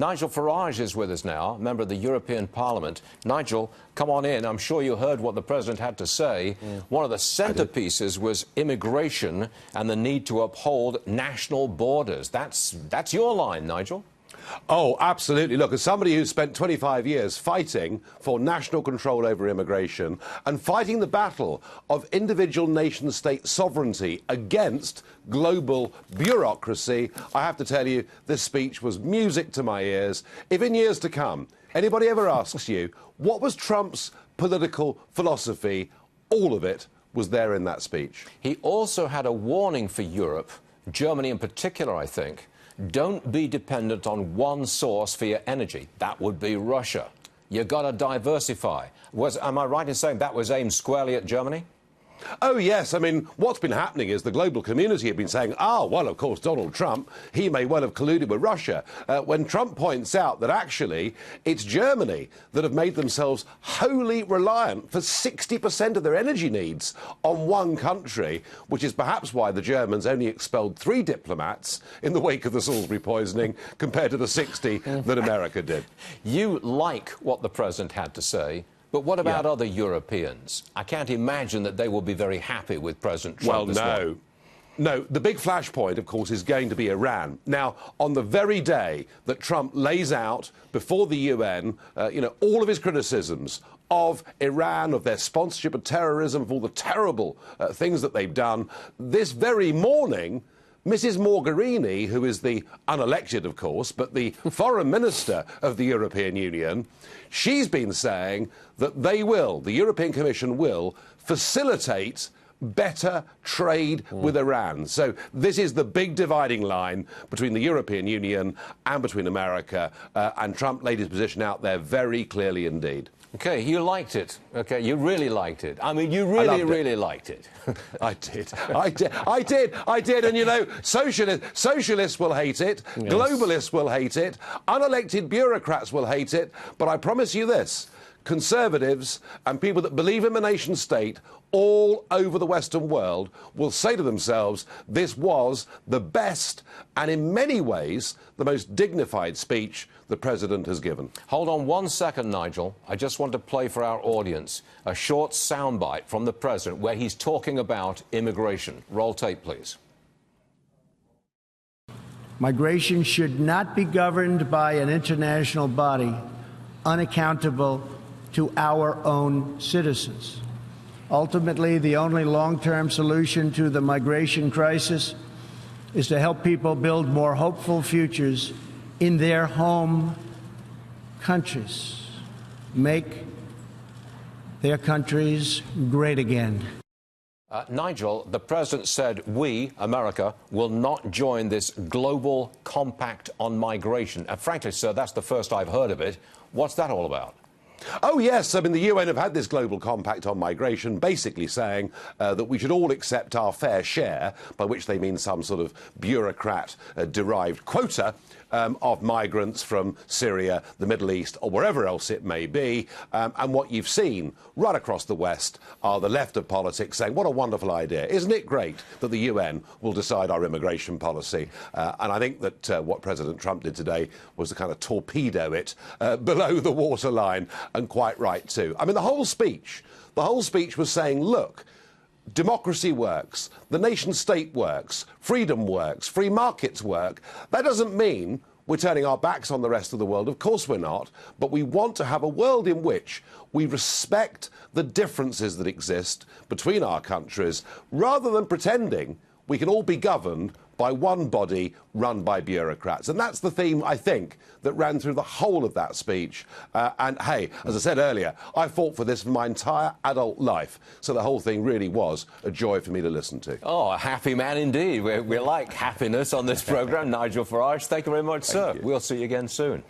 Nigel Farage is with us now, member of the European Parliament. Nigel, come on in. I'm sure you heard what the President had to say. One of the centerpieces was immigration and the need to uphold national borders. That's your line, Nigel. Oh, absolutely. Look, as somebody who's spent 25 years fighting for national control over immigration and fighting the battle of individual nation-state sovereignty against global bureaucracy, I have to tell you, this speech was music to my ears. If in years to come, anybody ever asks you, what was Trump's political philosophy, all of it was there in that speech. He also had a warning for Europe, Germany in particular, I think. Don't be dependent on one source for your energy. That would be Russia. You've got to diversify. Am I right in saying that was aimed squarely at Germany? Oh, yes. I mean, what's been happening is the global community have been saying, well, of course, Donald Trump, he may well have colluded with Russia. When Trump points out that actually it's Germany that have made themselves wholly reliant for 60% of their energy needs on one country, which is perhaps why the Germans only expelled 3 diplomats in the wake of the Salisbury poisoning compared to the 60 that America did. You like what the President had to say. But what about other Europeans? I can't imagine that they will be very happy with President Trump. Well, no. The big flashpoint, of course, is going to be Iran. Now, on the very day that Trump lays out before the UN, all of his criticisms of Iran, of their sponsorship of terrorism, of all the terrible things that they've done, this very morning, Mrs. Mogherini, who is the unelected, of course, but the foreign minister of the European Union, she's been saying that the European Commission will facilitate better trade with Iran. So this is the big dividing line between the European Union and between America, and Trump laid his position out there very clearly indeed. OK, you liked it. OK, you really liked it. I mean, you really liked it. I did. And, socialists will hate it, yes. Globalists will hate it, unelected bureaucrats will hate it. But I promise you this, conservatives and people that believe in the nation state all over the Western world will say to themselves, this was the best and in many ways the most dignified speech the President has given. Hold on 1 second, Nigel. I just want to play for our audience a short soundbite from the President where he's talking about immigration. Roll tape, please. Migration should not be governed by an international body unaccountable to our own citizens. Ultimately, the only long-term solution to the migration crisis is to help people build more hopeful futures in their home countries. Make their countries great again. Nigel, the President said we, America, will not join this global compact on migration. Frankly, sir, that's the first I've heard of it. What's that all about? Oh, yes. I mean, the UN have had this global compact on migration, basically saying that we should all accept our fair share, by which they mean some sort of bureaucrat-derived quota of migrants from Syria, the Middle East, or wherever else it may be. And what you've seen right across the West are the left of politics saying, what a wonderful idea. Isn't it great that the UN will decide our immigration policy? And I think that what President Trump did today was to kind of torpedo it below the waterline. And quite right, too. I mean, the whole speech was saying, look, democracy works, the nation-state works, freedom works, free markets work. That doesn't mean we're turning our backs on the rest of the world. Of course we're not. But we want to have a world in which we respect the differences that exist between our countries, rather than pretending we can all be governed by one body run by bureaucrats. And that's the theme, I think, that ran through the whole of that speech. And, hey, as I said earlier, I fought for this for my entire adult life. So the whole thing really was a joy for me to listen to. Oh, a happy man indeed. We like happiness on this programme. Nigel Farage, thank you very much, sir. We'll see you again soon.